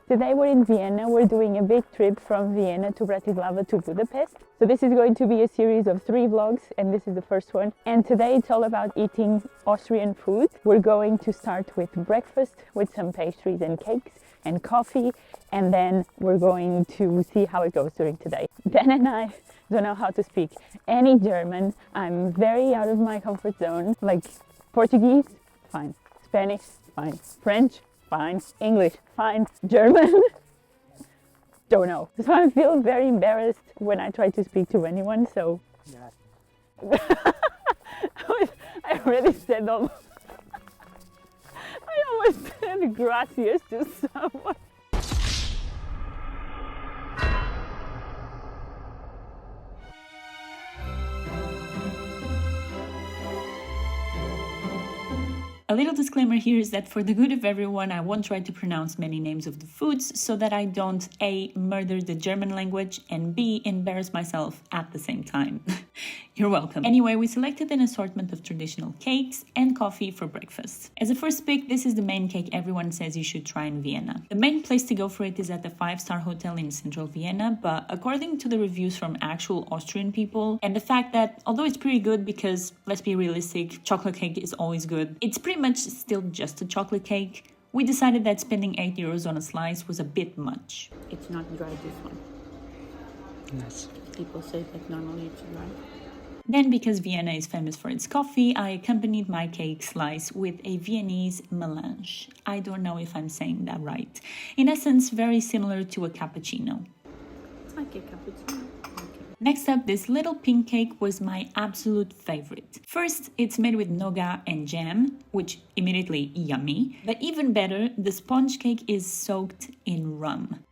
Today we're in Vienna. We're doing a big trip from Vienna to Bratislava to Budapest. So this is going to be a series of 3 vlogs, and this is the first one. And today it's all about eating Austrian food. We're going to start with breakfast with some pastries and cakes and coffee, and then we're going to see how it goes during today. Ben and I don't know how to speak any German. I'm very out of my comfort zone. Like Portuguese, fine. Spanish, fine. French, fine. English, fine. German, don't know. So I feel very embarrassed when I try to speak to anyone, so... Yeah. I already said almost... I almost said gracias to someone. A little disclaimer here is that for the good of everyone, I won't try to pronounce many names of the foods so that I don't A, murder the German language, and B, embarrass myself at the same time. You're welcome. Anyway, we selected an assortment of traditional cakes and coffee for breakfast. As a first pick, this is the main cake everyone says you should try in Vienna. The main place to go for it is at the 5-star hotel in central Vienna, but according to the reviews from actual Austrian people, and the fact that although it's pretty good because, let's be realistic, chocolate cake is always good, it's pretty much still just a chocolate cake, we decided that spending €8 on a slice was a bit much. It's not dry, this one. Nice. People say that normally it's dry. Then, because Vienna is famous for its coffee, I accompanied my cake slice with a Viennese melange. I don't know if I'm saying that right. In essence, very similar to a cappuccino. It's like a cappuccino. Next up, this little pink cake was my absolute favorite. First, it's made with nougat and jam, which immediately yummy. But even better, the sponge cake is soaked in rum.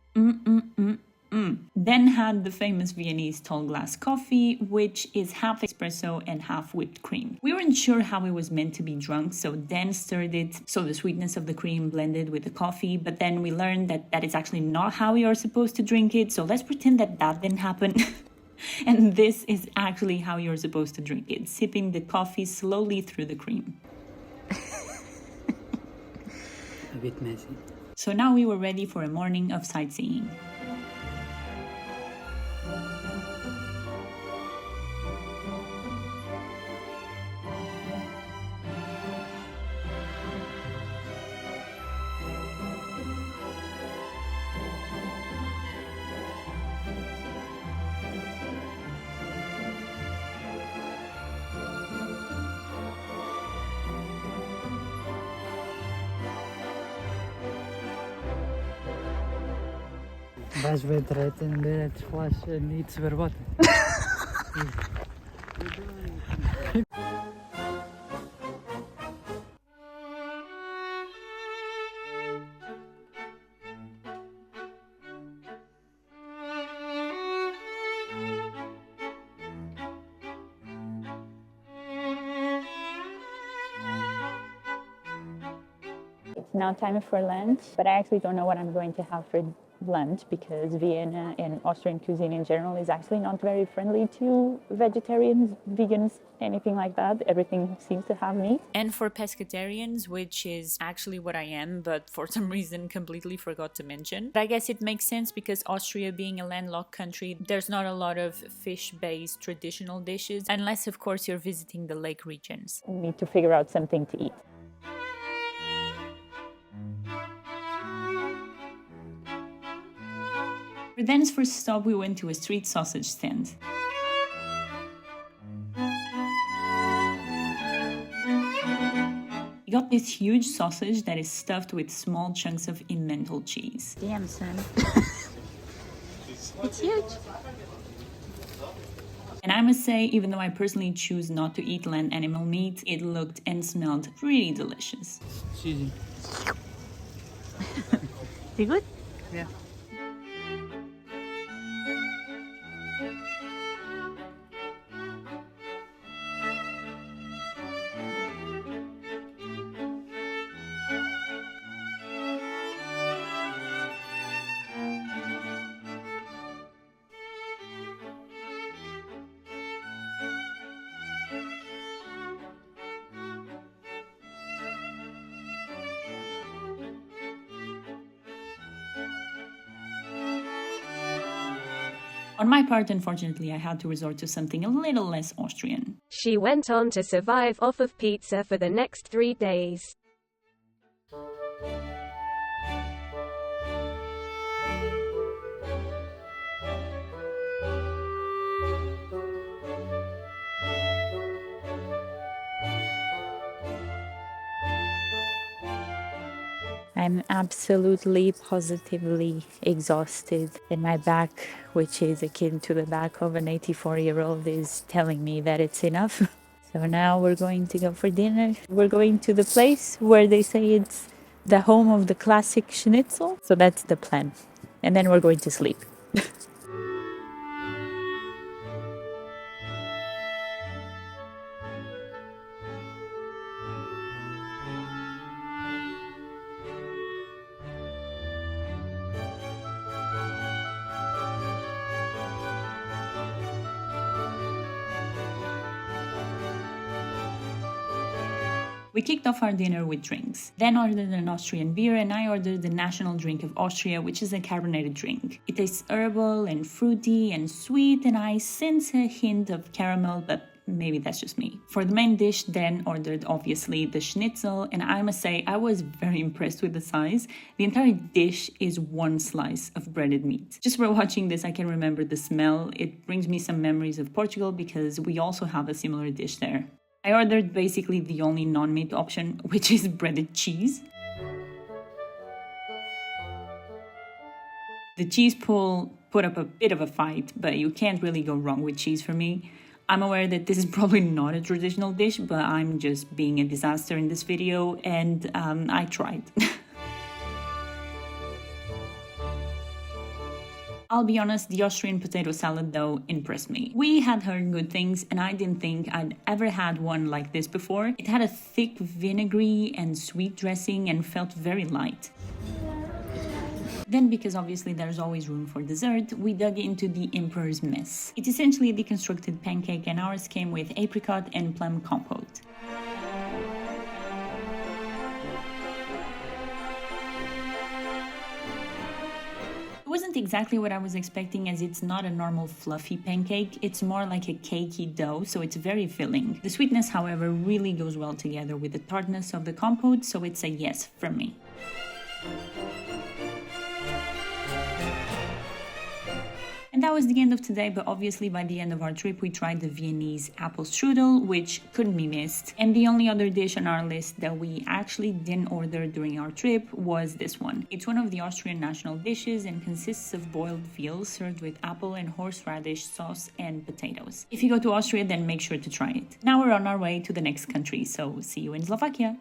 Then had the famous Viennese tall glass coffee, which is half espresso and half whipped cream. We weren't sure how it was meant to be drunk, so then stirred it so the sweetness of the cream blended with the coffee, but then we learned that that is actually not how you're supposed to drink it, so let's pretend that that didn't happen. And this is actually how you're supposed to drink it, sipping the coffee slowly through the cream. A bit messy. So now we were ready for a morning of sightseeing. Vais ver direito en ver het flash niet verwachten. It's now time for lunch, but I actually don't know what I'm going to have for lunch because Vienna and Austrian cuisine in general is actually not very friendly to vegetarians, vegans, anything like that. Everything seems to have meat. And for pescatarians, which is actually what I am, but for some reason completely forgot to mention. But I guess it makes sense because Austria being a landlocked country, there's not a lot of fish-based traditional dishes, unless of course you're visiting the lake regions. We need to figure out something to eat. For then's first stop, we went to a street sausage stand. We got this huge sausage that is stuffed with small chunks of Emmental cheese. Damn, son. It's huge. And I must say, even though I personally choose not to eat land animal meat, it looked and smelled pretty delicious. Cheesy. Is it good? Yeah. On my part, unfortunately, I had to resort to something a little less Austrian. She went on to survive off of pizza for the next 3 days. I'm absolutely, positively exhausted, and my back, which is akin to the back of an 84-year-old, is telling me that it's enough. So now we're going to go for dinner. We're going to the place where they say it's the home of the classic schnitzel. So that's the plan. And then we're going to sleep. We kicked off our dinner with drinks, then ordered an Austrian beer, and I ordered the national drink of Austria, which is a carbonated drink. It tastes herbal and fruity and sweet, and I sense a hint of caramel, but maybe that's just me. For the main dish, then ordered obviously the schnitzel, and I must say I was very impressed with the size. The entire dish is one slice of breaded meat. Just for watching this, I can remember the smell. It brings me some memories of Portugal because we also have a similar dish there. I ordered basically the only non-meat option, which is breaded cheese. The cheese pool put up a bit of a fight, but you can't really go wrong with cheese for me. I'm aware that this is probably not a traditional dish, but I'm just being a disaster in this video, and I tried. I'll be honest, the Austrian potato salad though impressed me. We had heard good things and I didn't think I'd ever had one like this before. It had a thick vinegary and sweet dressing and felt very light. Then, because obviously there's always room for dessert, we dug into the Emperor's Mess. It's essentially a deconstructed pancake and ours came with apricot and plum compote. It wasn't exactly what I was expecting, as it's not a normal fluffy pancake, it's more like a cakey dough, so it's very filling. The sweetness, however, really goes well together with the tartness of the compote, so it's a yes from me. And that was the end of today, but obviously by the end of our trip we tried the Viennese apple strudel, which couldn't be missed. And the only other dish on our list that we actually didn't order during our trip was this one. It's one of the Austrian national dishes and consists of boiled veal served with apple and horseradish sauce and potatoes. If you go to Austria, then make sure to try it. Now we're on our way to the next country, so see you in Slovakia!